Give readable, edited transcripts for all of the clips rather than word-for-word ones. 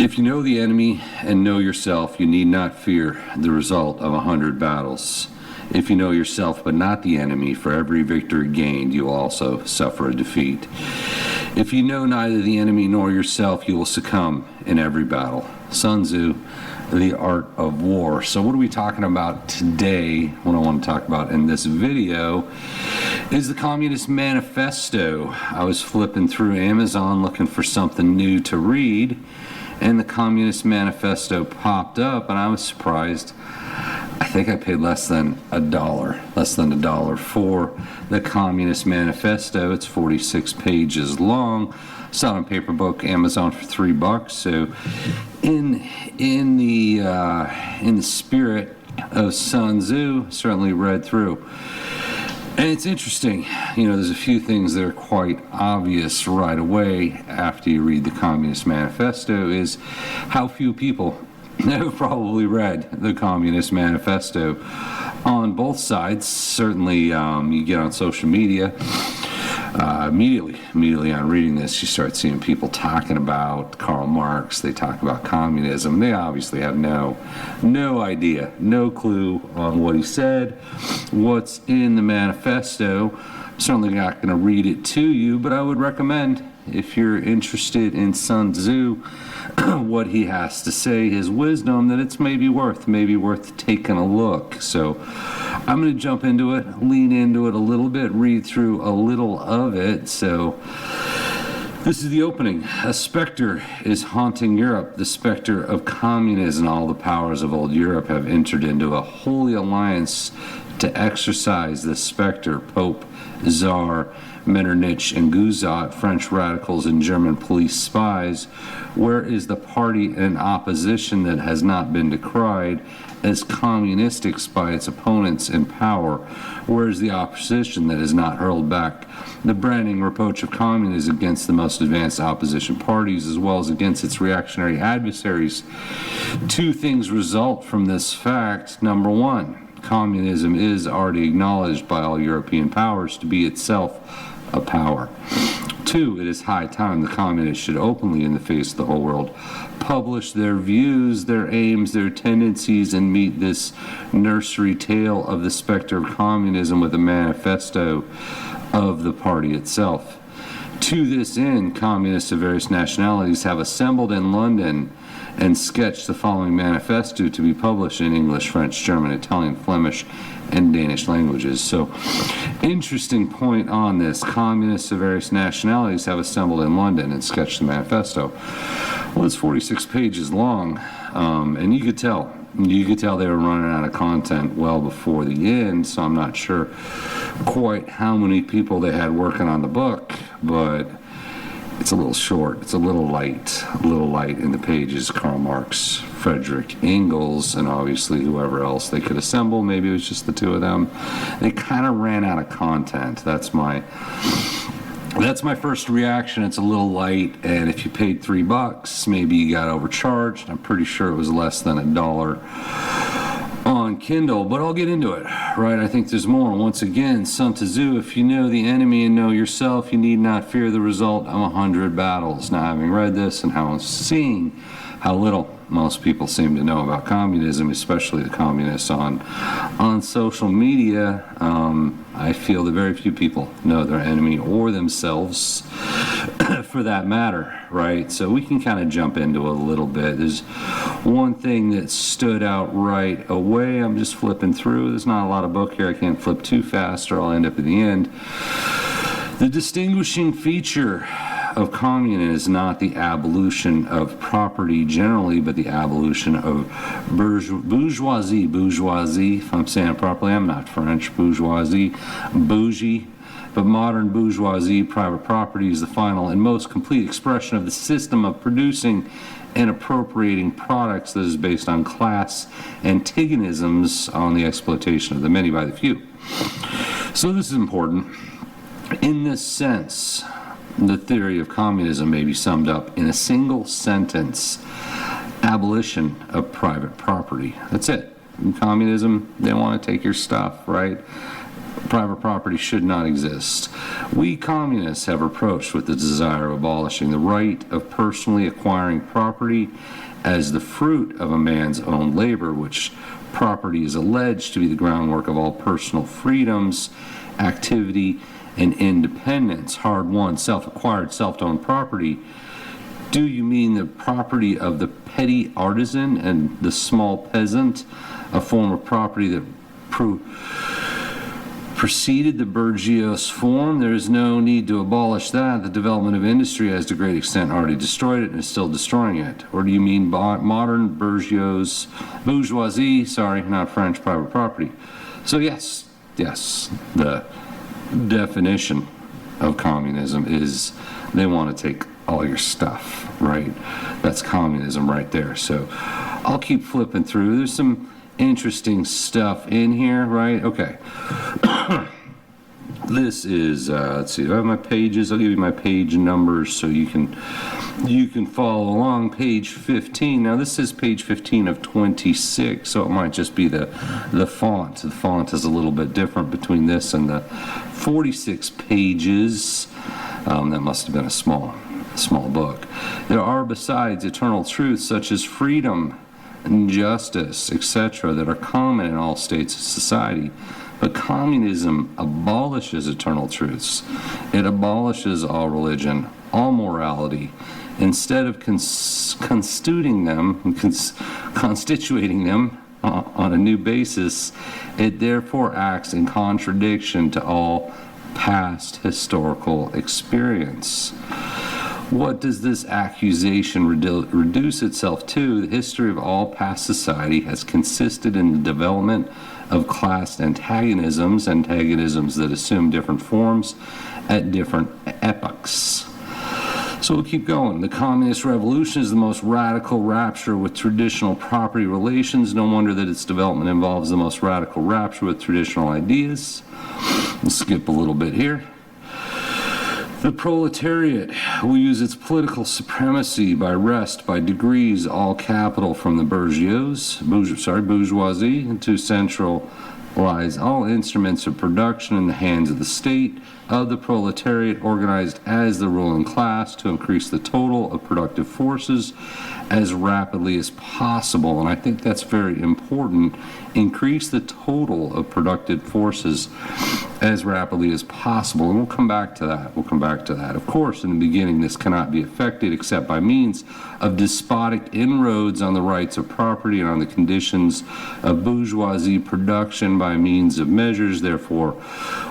If you know the enemy and know yourself, you need not fear the result of 100 battles. If you know yourself but not the enemy, for every victory gained, you will also suffer a defeat. If you know neither the enemy nor yourself, you will succumb in every battle. Sun Tzu, The Art of War. So what are we talking about today? What I want to talk about in this video is the Communist Manifesto. I was flipping through Amazon looking for something new to read, and the Communist Manifesto popped up, and I was surprised. I think I paid less than $1 for the Communist Manifesto. It's 46 pages long. Saw it on paper book, Amazon for $3. So, in the spirit of Sun Tzu, certainly read through. And it's interesting, there's a few things that are quite obvious right away after you read the Communist Manifesto is how few people have probably read the Communist Manifesto on both sides. Certainly, you get on social media, immediately on reading this, you start seeing people talking about Karl Marx. They talk about communism. They obviously have no idea, no clue on what he said, what's in the manifesto. I'm certainly not going to read it to you, but I would recommend, if you're interested in Sun Tzu, what he has to say, his wisdom, that it's maybe worth taking a look. So I'm going to jump into it, lean into it a little bit, read through a little of it. So this is the opening. A specter is haunting Europe. The specter of communism. All the powers of old Europe have entered into a holy alliance to exorcise this specter. Pope, Tsar, Metternich, and Guizot, French radicals and German police spies. Where is the party in opposition that has not been decried as communistic by its opponents in power? Where is the opposition that has not hurled back the branding reproach of communism against the most advanced opposition parties as well as against its reactionary adversaries? Two things result from this fact. Number one, communism is already acknowledged by all European powers to be itself a power. Two, it is high time the communists should openly, in the face of the whole world, publish their views, their aims, their tendencies, and meet this nursery tale of the specter of communism with a manifesto of the party itself. To this end, communists of various nationalities have assembled in London and sketched the following manifesto to be published in English, French, German, Italian, Flemish, and Danish languages. So, interesting point on this. Communists of various nationalities have assembled in London and sketched the manifesto. Well, it's 46 pages long, and you could tell they were running out of content well before the end, so I'm not sure quite how many people they had working on the book, but it's a little short, it's a little light in the pages. Karl Marx, Frederick Engels, and obviously whoever else they could assemble. Maybe it was just the two of them. They kind of ran out of content. That's my first reaction. It's a little light, and if you paid $3, maybe you got overcharged. I'm pretty sure it was less than $1 on Kindle, but I'll get into it, right? I think there's more. Once again, Sun Tzu, if you know the enemy and know yourself, you need not fear the result of 100 battles. Now, having read this and seeing how little most people seem to know about communism, especially the communists on social media, I feel that very few people know their enemy or themselves for that matter, right? So we can kind of jump into a little bit. There's one thing that stood out right away. I'm just flipping through. There's not a lot of book here. I can't flip too fast or I'll end up at the end. The distinguishing feature of communism is not the abolition of property generally, but the abolition of bourgeoisie, if I'm saying it properly. I'm not French. Bourgeoisie, bougie. But modern bourgeoisie, private property, is the final and most complete expression of the system of producing and appropriating products that is based on class antagonisms, on the exploitation of the many by the few. So this is important. In this sense, the theory of communism may be summed up in a single sentence: abolition of private property. That's it. In communism, they want to take your stuff, right? Private property should not exist. We communists have approached with the desire of abolishing the right of personally acquiring property as the fruit of a man's own labor, which property is alleged to be the groundwork of all personal freedoms, activity, and independence. Hard-won, self-acquired, self-owned property. Do you mean the property of the petty artisan and the small peasant, a form of property that preceded the bourgeois form? There is no need to abolish that. The development of industry has to a great extent already destroyed it and is still destroying it. Or do you mean modern bourgeoisie, sorry, not French, private property? So yes, the definition of communism is they want to take all your stuff, right? That's communism right there. So I'll keep flipping through. There's some interesting stuff in here, right? Okay. This is, let's see, I have my pages. I'll give you my page numbers so you can follow along. Page 15. Now this is page 15 of 26, so it might just be the font. The font is a little bit different between this and the 46 pages. That must have been a small book. There are, besides, eternal truths such as freedom and justice, etc., that are common in all states of society. But communism abolishes eternal truths. It abolishes all religion, all morality. Instead of constituting them on a new basis, it therefore acts in contradiction to all past historical experience. What does this accusation reduce itself to? The history of all past society has consisted in the development of class antagonisms that assume different forms at different epochs. So we'll keep going. The communist revolution is the most radical rupture with traditional property relations. No wonder that its development involves the most radical rupture with traditional ideas. We'll skip a little bit here. The proletariat will use its political supremacy by wrest by degrees all capital from the bourgeoisie, and to centralize all instruments of production in the hands of the state, of the proletariat organized as the ruling class, to increase the total of productive forces as rapidly as possible. And I think that's very important. Increase the total of productive forces as rapidly as possible. And we'll come back to that. Of course, in the beginning, this cannot be effected except by means of despotic inroads on the rights of property and on the conditions of bourgeoisie production by means of measures, therefore,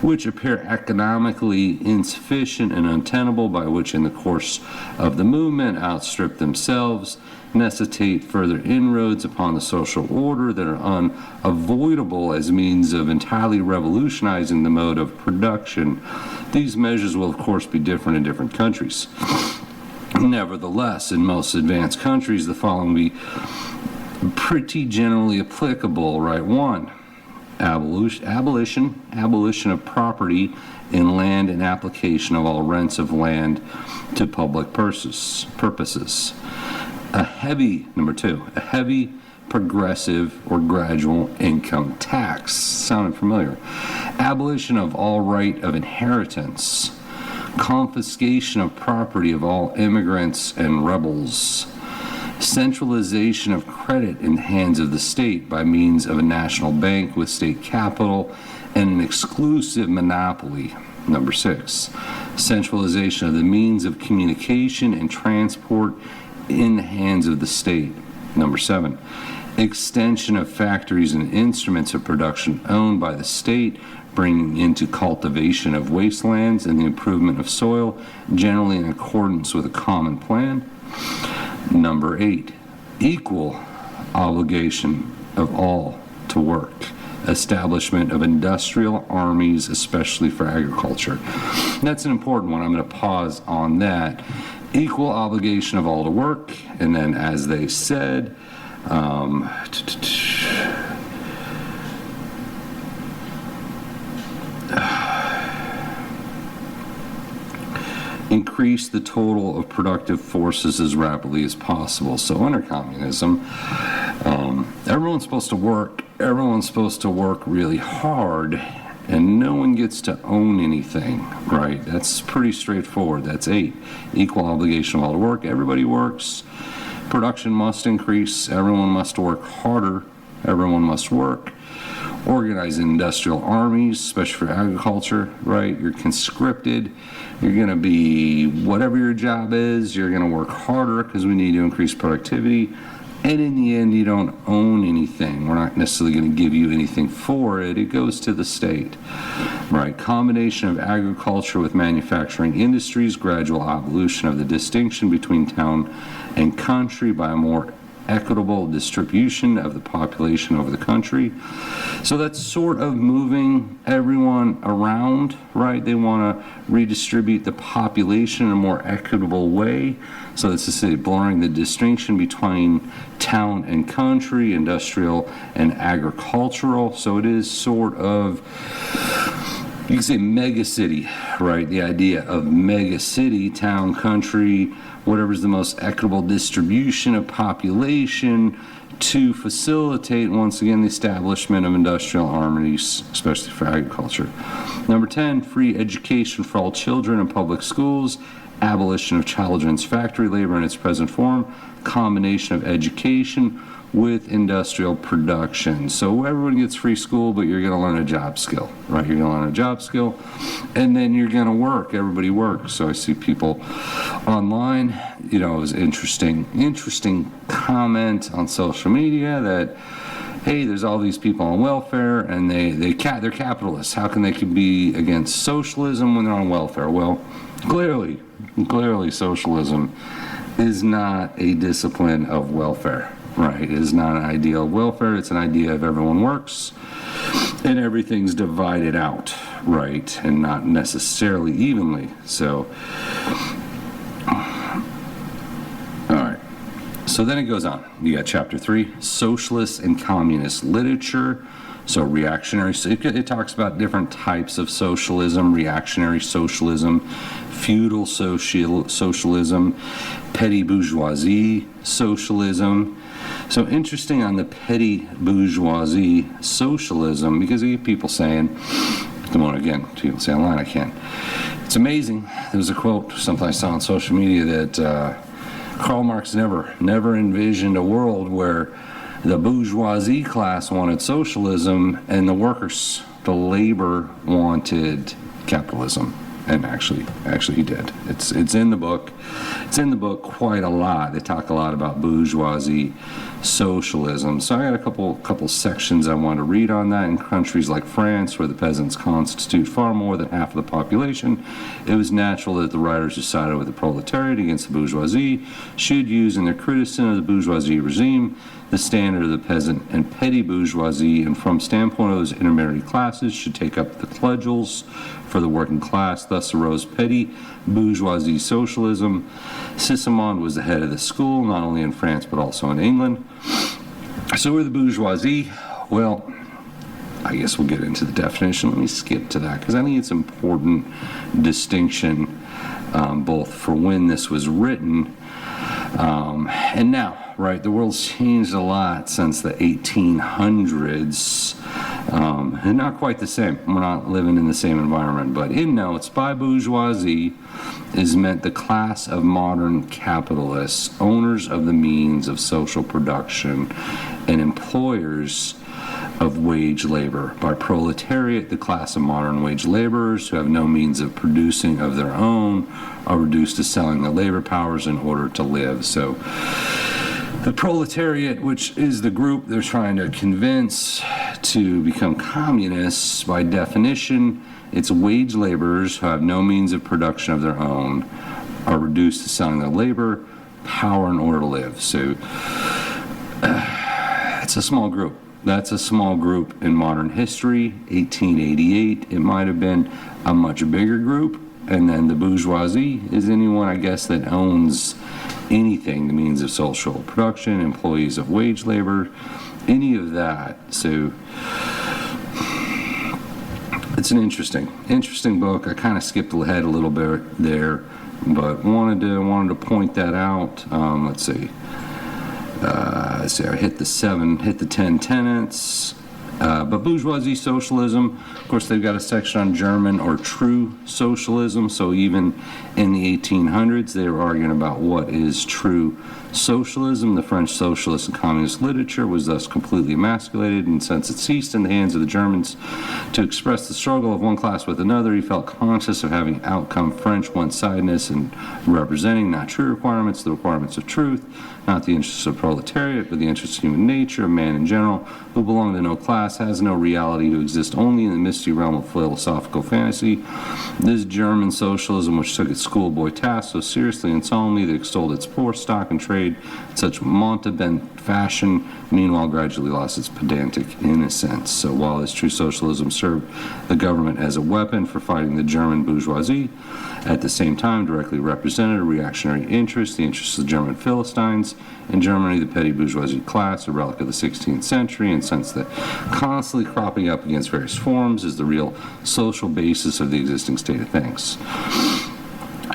which appear economically insufficient and untenable, by which in the course of the movement outstrip themselves, necessitate further inroads upon the social order that are unavoidable as means of entirely revolutionizing the mode of production. These measures will, of course, be different in different countries. Nevertheless, in most advanced countries, the following will be pretty generally applicable, right? 1. Abolition of property in land and application of all rents of land to public purposes. Number 2, a heavy progressive or gradual income tax. Sounded familiar. Abolition of all right of inheritance. Confiscation of property of all immigrants and rebels. Centralization of credit in the hands of the state by means of a national bank with state capital and an exclusive monopoly. Number 6, centralization of the means of communication and transport in the hands of the state. Number 7, extension of factories and instruments of production owned by the state, bringing into cultivation of wastelands and the improvement of soil, generally in accordance with a common plan. Number 8, equal obligation of all to work. Establishment of industrial armies, especially for agriculture. That's an important one. I'm going to pause on that. Equal obligation of all to work, and then as they said, increase the total of productive forces as rapidly as possible. So under communism, everyone's supposed to work really hard, and no one gets to own anything, right? That's pretty straightforward. That's 8. Equal obligation of all to work. Everybody works. Production must increase. Everyone must work harder. Everyone must work. Organize industrial armies, especially for agriculture, right? You're conscripted. You're going to be, whatever your job is, you're going to work harder because we need to increase productivity. And in the end, you don't own anything. We're not necessarily going to give you anything for it. It goes to the state, right? Combination of agriculture with manufacturing industries, gradual evolution of the distinction between town and country by a more equitable distribution of the population over the country. So that's sort of moving everyone around, right? They want to redistribute the population in a more equitable way. So that's to say, blurring the distinction between town and country, industrial and agricultural. So it is sort of, you can say mega city, right? The idea of mega city, town, country, whatever's the most equitable distribution of population to facilitate, once again, the establishment of industrial armies, especially for agriculture. Number 10, free education for all children in public schools, abolition of children's factory labor in its present form, combination of education with industrial production. So everyone gets free school, but you're going to learn a job skill, right? You're going to learn a job skill, and then you're going to work. Everybody works. So I see people online, it was interesting comment on social media that, hey, there's all these people on welfare, and they're capitalists. How can they be against socialism when they're on welfare? Well, clearly socialism is not a discipline of welfare. Right, it is not an idea of welfare. It's an idea of everyone works and everything's divided out, right, and not necessarily evenly. So, all right. So then it goes on. You got chapter 3, socialist and communist literature. So reactionary, it talks about different types of socialism, reactionary socialism, feudal socialism, petty bourgeoisie socialism. So interesting on the petty bourgeoisie socialism, because you get people saying, come on again, people say online, I can't. It's amazing. There was a quote someplace I saw on social media that Karl Marx never envisioned a world where the bourgeoisie class wanted socialism and the workers, the labor, wanted capitalism. And actually he did. It's in the book. It's in the book quite a lot. They talk a lot about bourgeoisie socialism. So I got a couple sections I want to read on that. In countries like France, where the peasants constitute far more than half of the population, it was natural that the writers who sided with the proletariat against the bourgeoisie should use in their criticism of the bourgeoisie regime the standard of the peasant and petty bourgeoisie, and from standpoint of those intermediate classes should take up the cudgels for the working class. Thus arose petty bourgeoisie socialism. Cicéron was the head of the school, not only in France but also in England. So we're the bourgeoisie. Well, I guess we'll get into the definition. Let me skip to that because I think it's an important distinction, both for when this was written and now. Right, the world's changed a lot since the 1800s, and not quite the same. We're not living in the same environment, but in notes, by bourgeoisie is meant the class of modern capitalists, owners of the means of social production, and employers of wage labor. By proletariat, the class of modern wage laborers who have no means of producing of their own are reduced to selling their labor powers in order to live. So the proletariat, which is the group they're trying to convince to become communists, by definition, it's wage laborers who have no means of production of their own, are reduced to selling their labor power in order to live. So it's a small group. That's a small group in modern history. 1888, it might have been a much bigger group. And then the bourgeoisie is anyone, I guess, that owns anything, the means of social production, employees of wage labor, any of that. So it's an interesting book. I kind of skipped ahead a little bit there, but wanted to point that out. Let's see. I hit the 10 tenets. But bourgeoisie socialism, of course, they've got a section on German or true socialism. So even in the 1800s, they were arguing about what is true socialism. The French socialist and communist literature was thus completely emasculated, and since it ceased in the hands of the Germans to express the struggle of one class with another, he felt conscious of having outcome French one-sidedness and representing not true requirements, the requirements of truth, not the interests of proletariat, but the interests of human nature, of man in general, who belong to no class, has no reality, who exists only in the misty realm of philosophical fantasy. This German socialism, which took its schoolboy task so seriously and solemnly, that extolled its poor stock and trade in such mountebank fashion, meanwhile gradually lost its pedantic innocence. So while this true socialism served the government as a weapon for fighting the German bourgeoisie, at the same time directly represented a reactionary interest, the interests of the German Philistines. In Germany, the petty bourgeoisie class, a relic of the 16th century, and since that constantly cropping up against various forms, is the real social basis of the existing state of things.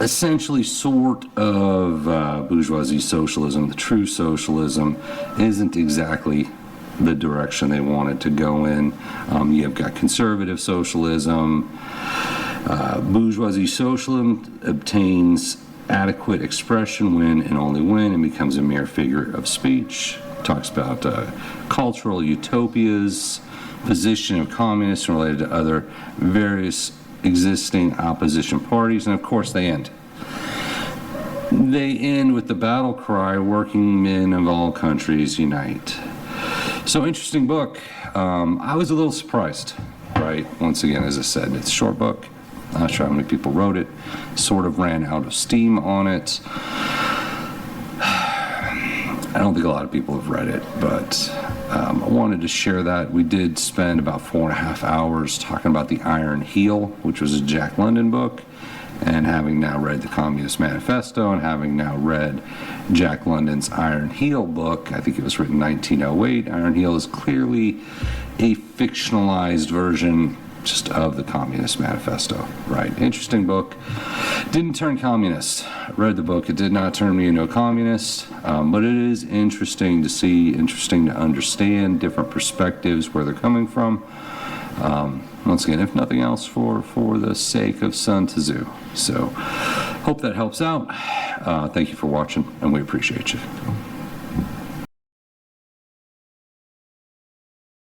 Essentially, sort of bourgeoisie socialism, the true socialism, isn't exactly the direction they wanted to go in. You've got conservative socialism. Bourgeoisie socialism obtains adequate expression when and only when it becomes a mere figure of speech. Talks about cultural utopias, position of communists related to other various existing opposition parties, and of course they end with the battle cry, working men of all countries unite. So interesting book. I was a little surprised, right? Once again, as I said, it's a short book. Not sure how many people wrote it. Sort of ran out of steam on it. I don't think a lot of people have read it, but I wanted to share that. We did spend about 4.5 hours talking about The Iron Heel, which was a Jack London book, and having now read the Communist Manifesto and having now read Jack London's Iron Heel book, I think it was written in 1908, Iron Heel is clearly a fictionalized version just of the Communist Manifesto, right? Interesting book. Didn't turn communist. Read the book. It did not turn me into a communist, but it is interesting to see, interesting to understand different perspectives, where they're coming from. Once again, if nothing else, for the sake of Sun Tzu. So, hope that helps out. Thank you for watching, and we appreciate you.